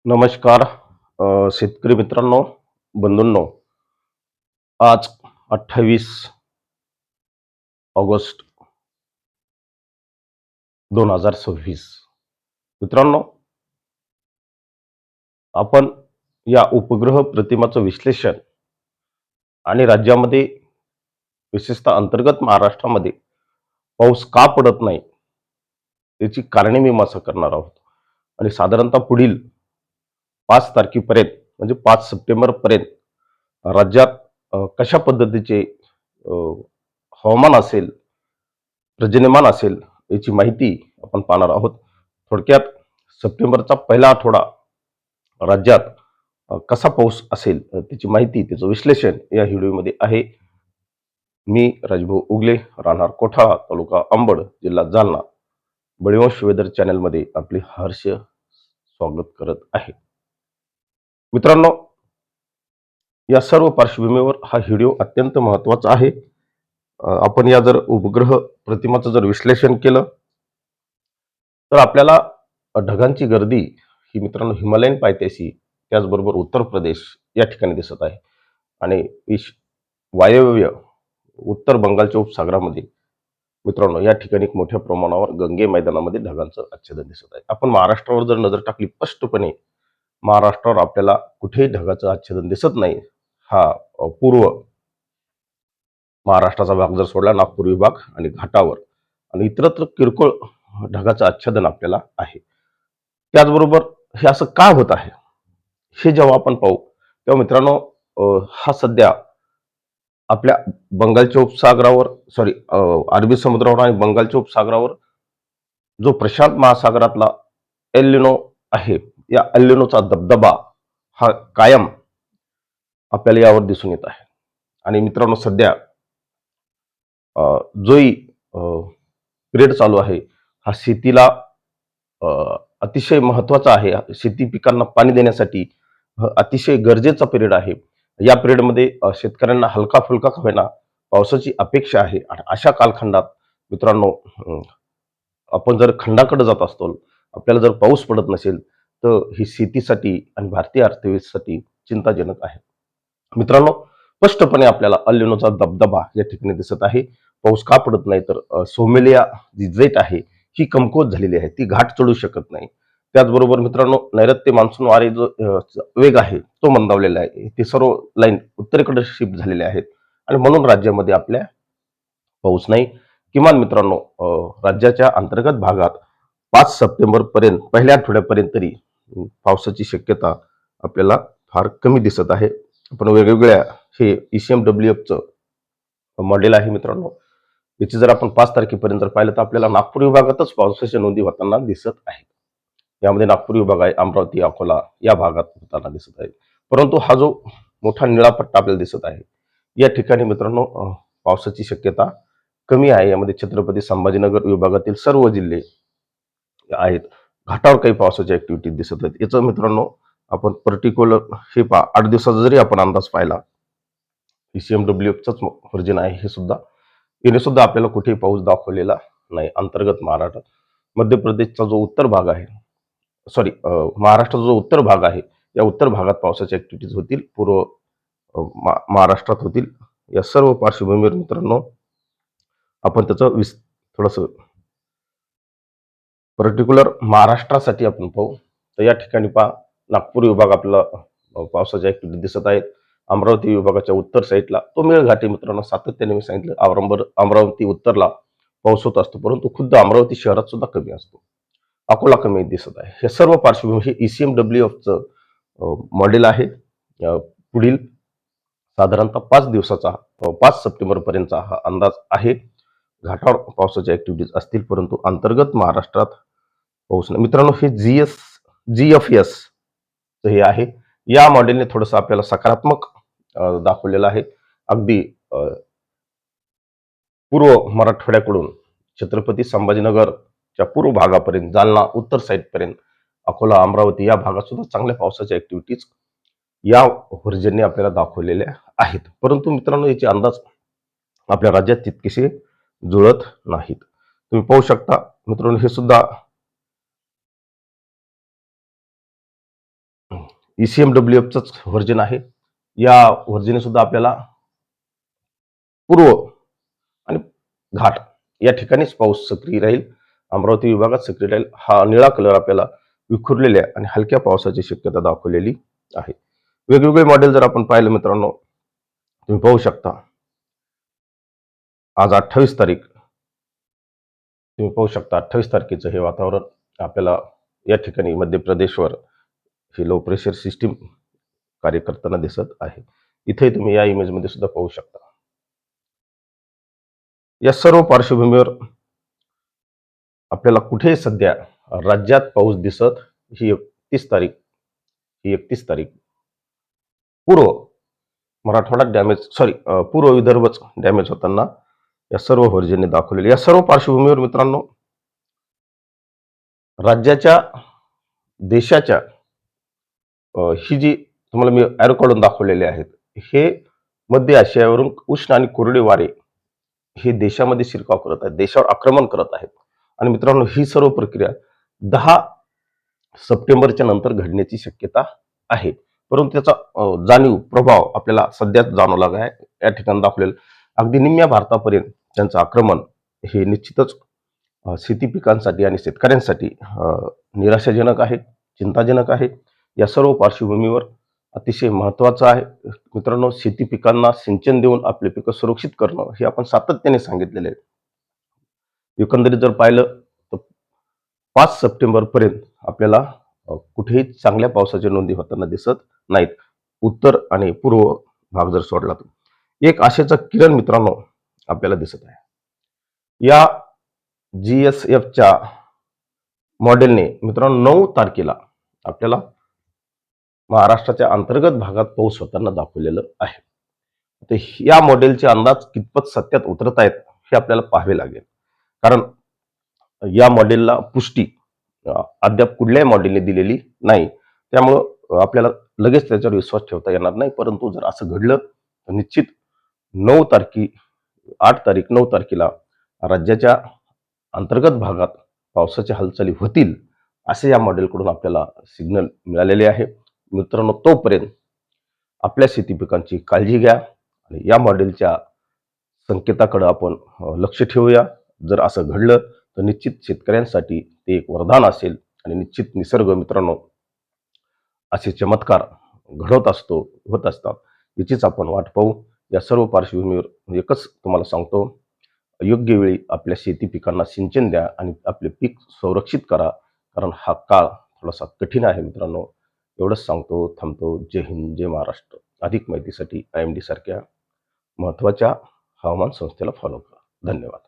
नमस्कार शेतकरी मित्रांनो, बंधूंनो. आज 28 ऑगस्ट 2026. मित्रांनो, आपण या उपग्रह प्रतिमाचं विश्लेषण आणि राज्यामध्ये विशेषतः अंतर्गत महाराष्ट्रामध्ये पाऊस का पडत नाही याची कारणे मीमांसा करणार आहोत. आणि साधारणतः पुढील 5 तारखेपर्यंत म्हणजे 5 सप्टेंबर पर्यंत राज्यात कशा पद्धतीचे हवामान असेल, पर्जन्यमान असेल याची माहिती आपण पाहणार आहोत. थोडक्यात सप्टेंबरचा पहिला आठवडा राज्यात कसा पाऊस असेल त्याची माहिती, त्याचं विश्लेषण या व्हिडिओमध्ये आहे. मी राजभाऊ उगले, राहणार कोठाळा, तालुका अंबड, जिल्हा जालना, बळीवंश वेदर चॅनलमध्ये आपले हर्ष स्वागत करत आहे. मित्रांनो, या सर्व पार्श्वभूमीवर हा व्हिडिओ अत्यंत महत्त्वाचा आहे. आपण या जर उपग्रह प्रतिमाचं जर विश्लेषण केलं तर आपल्याला ढगांची गर्दी ही मित्रांनो हिमालयन पायथ्याशी, त्याचबरोबर उत्तर प्रदेश या ठिकाणी दिसत आहे. आणि वायव्य उत्तर बंगालच्या उपसागरामध्ये मित्रांनो या ठिकाणी एक मोठ्या प्रमाणावर गंगे मैदानामध्ये ढगांचं आच्छादन दिसत आहे. आपण महाराष्ट्रावर जर नजर टाकली, स्पष्टपणे महाराष्ट्रावर आपल्याला कुठेही ढगाचं आच्छादन दिसत नाही. हा पूर्व महाराष्ट्राचा भाग जर सोडला, नागपूर विभाग आणि घाटावर आणि इतरत्र किरकोळ ढगाचं आच्छादन आपल्याला आहे. त्याचबरोबर हे असं का होत आहे हे जेव्हा आपण पाहू तेव्हा मित्रांनो, हा सध्या आपल्या बंगालच्या उपसागरावर, अरबी समुद्रावर आणि बंगालच्या उपसागरावर जो प्रशांत महासागरातला एल आहे, या एल दबदबा हा कायम आपल्याला यावर दिसून येत आहे. आणि मित्रांनो, सध्या जोही पिरियड चालू आहे हा शेतीला अतिशय महत्त्वाचा आहे. शेती पिकांना पाणी देण्यासाठी अतिशय गरजेचा पिरियड आहे. या पिरियडमध्ये शेतकऱ्यांना हलका फुलका का होईना पावसाची अपेक्षा आहे. आणि अशा कालखंडात मित्रांनो, आपण जर खंडाकडे जात असतो, आपल्याला जर पाऊस पडत नसेल तर ही शेतीसाठी आणि भारतीय अर्थव्यवस्थेसाठी चिंताजनक आहे. मित्रांनो, स्पष्टपणे आपल्याला अल्निनोचा दबदबा या ठिकाणी दिसत आहे. पाऊस का पडत नाही तर सोमेलिया जी जेट आहे ही कमकुवत झालेली आहे, ती घाट चढू शकत नाही. त्याचबरोबर मित्रांनो, नैऋत्य मान्सून वारे जो वेग आहे तो मंदावलेला आहे. ते सर्व लाईन उत्तरेकडे शिफ्ट झालेले आहेत आणि म्हणून राज्यामध्ये आपल्या पाऊस नाही. किमान मित्रांनो, राज्याच्या अंतर्गत भागात 5 सप्टेंबर पर्यंत, पहिल्या आठवड्यापर्यंत तरी पावसाची शक्यता आपल्याला फार कमी दिसत आहे. आपण वेगवेगळ्या हे ECMWFचं मॉडेल आहे मित्रांनो, याची जर आपण 5 तारखेपर्यंत जर पाहिलं तर आपल्याला नागपूर विभागातच पावसाच्या नोंदी होताना दिसत आहे. यामध्ये नागपूर विभाग आहे, अमरावती, अकोला या भागात होताना दिसत आहे. परंतु हा जो मोठा निळा पट्टा आपल्याला दिसत आहे, या ठिकाणी मित्रांनो पावसाची शक्यता कमी आहे. यामध्ये छत्रपती संभाजीनगर विभागातील सर्व जिल्हे आहेत. घाटावर काही पावसाच्या ऍक्टिव्हिटी दिसत आहेत. याचं मित्रांनो आपण पर्टिक्युलर हे 8 दिवसाचा जरी आपण अंदाज पाहिला, ECMWFचंच व्हर्जन आहे हे सुद्धा, याने सुद्धा आपल्याला कुठेही पाऊस दाखवलेला नाही. अंतर्गत महाराष्ट्रात मध्य प्रदेशचा जो उत्तर भाग आहे, महाराष्ट्राचा जो उत्तर भाग आहे, या उत्तर भागात पावसाच्या ऍक्टिव्हिटीज होतील, पूर्व महाराष्ट्रात होतील. या सर्व पार्श्वभूमीवर मित्रांनो आपण त्याचं थोडंसं पर्टिक्युलर महाराष्ट्रासाठी आपण पाहू. तर या ठिकाणी नागपूर विभाग आपला पावसाच्या ऍक्टिव्हिटी दिसत आहेत. अमरावती विभागाच्या उत्तर साईडला तो मेळघाट मित्रांनो, सातत्याने मी सांगितलं, अमरावती उत्तरला पाऊस होत असतो, परंतु खुद्द अमरावती शहरात सुद्धा कमी असतो. अकोला कमी दिसत आहे. हे सर्व पार्श्वभूमी हे ECMWFचं मॉडेल आहे. पुढील साधारणतः 5 दिवसाचा 5 सप्टेंबर पर्यंतचा हा अंदाज आहे. घाटावर पावसाच्या ऍक्टिव्हिटीज असतील, परंतु अंतर्गत महाराष्ट्रात पाऊस नाही. मित्रांनो, हे GFS हे आहे. या मॉडेलने थोडंसं आपल्याला सकारात्मक दाखवलेलं आहे. अगदी पूर्व मराठवाड्याकडून छत्रपती संभाजीनगरच्या पूर्व भागापर्यंत, जालना उत्तर साईडपर्यंत, अकोला, अमरावती या भागात सुद्धा चांगल्या पावसाच्या ऍक्टिव्हिटीज या व्हर्जनने आपल्याला दाखवलेल्या आहेत. परंतु मित्रांनो, याचे अंदाज आपल्या राज्यात तितकेसे जुळत नाहीत. तुम्ही पाहू शकता मित्रांनो, हे सुद्धा ECMWFचंच व्हर्जन आहे. या व्हर्जने सुद्धा आपल्याला पूर्व आणि घाट या ठिकाणीच पाऊस सक्रिय राहील. अमरावती विभागात सक्रिय राहील. हा निळा कलर आपल्याला विखुरलेल्या आणि हलक्या पावसाची शक्यता दाखवलेली आहे. वेगवेगळे मॉडेल जर आपण पाहिलं मित्रांनो, तुम्ही पाहू शकता. आज 28 तारीख, तुम्ही पाहू शकता 28 तारखेचं हे वातावरण आपल्याला या ठिकाणी मध्य प्रदेशवर ही लो प्रेशर सिस्टीम कार्य करताना दिसत आहे. इथे तुम्ही या इमेजमध्ये सुद्धा पाहू शकता. या सर्व पार्श्वभूमीवर आपल्याला कुठे सध्या राज्यात पाऊस दिसत, ही 31 तारीख पूर्व मराठवाडा डॅमेज पूर्व विदर्भच डॅमेज होताना या सर्व व्हर्जनने दाखवलेले. या सर्व पार्श्वभूमीवर मित्रांनो, राज्याच्या देशाच्या ही जी तुम्हाला मी ॲरो काढून दाखवलेले आहेत, हे मध्य आशियावरून उष्ण आणि कोरडे वारे हे देशामध्ये शिरकाव करत आहेत, देशावर आक्रमण करत आहेत. आणि मित्रांनो, ही सर्व प्रक्रिया 10 सप्टेंबरच्या नंतर घडण्याची शक्यता आहे. परंतु त्याचा जाणीव प्रभाव आपल्याला सध्याच जाणवू लागला आहे. या ठिकाणी दाखवलेलं अगदी निम्म्या भारतापर्यंत त्यांचं आक्रमण हे निश्चितच शेती पिकांसाठी आणि शेतकऱ्यांसाठी निराशाजनक आहे, चिंताजनक आहे. या सर्व पार्श्वभूमीवर अतिशय महत्त्वाचं आहे मित्रांनो, शेती पिकांना सिंचन देऊन आपले पिकं सुरक्षित करणं हे आपण सातत्याने सांगितलेले आहे. एकंदरीत जर पाहिलं तर 5 सप्टेंबरपर्यंत आपल्याला कुठेही चांगल्या पावसाच्या नोंदी होताना दिसत नाहीत, उत्तर आणि पूर्व भाग जर सोडला तर. एक आशेचा किरण मित्रांनो आपल्याला दिसत आहे. या GSFच्या मॉडेलने मित्रांनो 9 तारखेला आपल्याला महाराष्ट्राच्या अंतर्गत भागात पाऊस होताना दाखवलेलं आहे. तर या मॉडेलचे अंदाज कितपत सत्यात उतरत आहेत हे आपल्याला पाहावे लागेल. कारण या मॉडेलला पुष्टी अद्याप कुठल्याही मॉडेलने दिलेली नाही. त्यामुळं आपल्याला लगेच त्याच्यावर विश्वास ठेवता येणार नाही. परंतु जर असं घडलं तर निश्चित 8 तारीख 9 तारखेला राज्याच्या अंतर्गत भागात पावसाच्या हालचाली होतील असे या मॉडेलकडून आपल्याला सिग्नल मिळालेले आहे. मित्रांनो, तोपर्यंत आपल्या शेती पिकांची काळजी घ्या आणि या मॉडेलच्या संकेताकडे आपण लक्ष ठेवूया. जर असं घडलं तर निश्चित शेतकऱ्यांसाठी ते एक वरदान असेल आणि निश्चित निसर्ग मित्रांनो असे चमत्कार होत असतात. याचीच आपण वाट पाहू. या सर्व पार्श्वभूमीवर एकच तुम्हाला सांगतो, योग्य वेळी आपल्या शेती पिकांना सिंचन द्या आणि आपले पीक संरक्षित करा. कारण हा काळ थोडासा कठीण आहे मित्रांनो. एवढंच सांगतो, थांबतो. जय हिंद, जय महाराष्ट्र. अधिक माहितीसाठी IMD सारख्या महत्त्वाच्या हवामान संस्थेला फॉलो करा. धन्यवाद.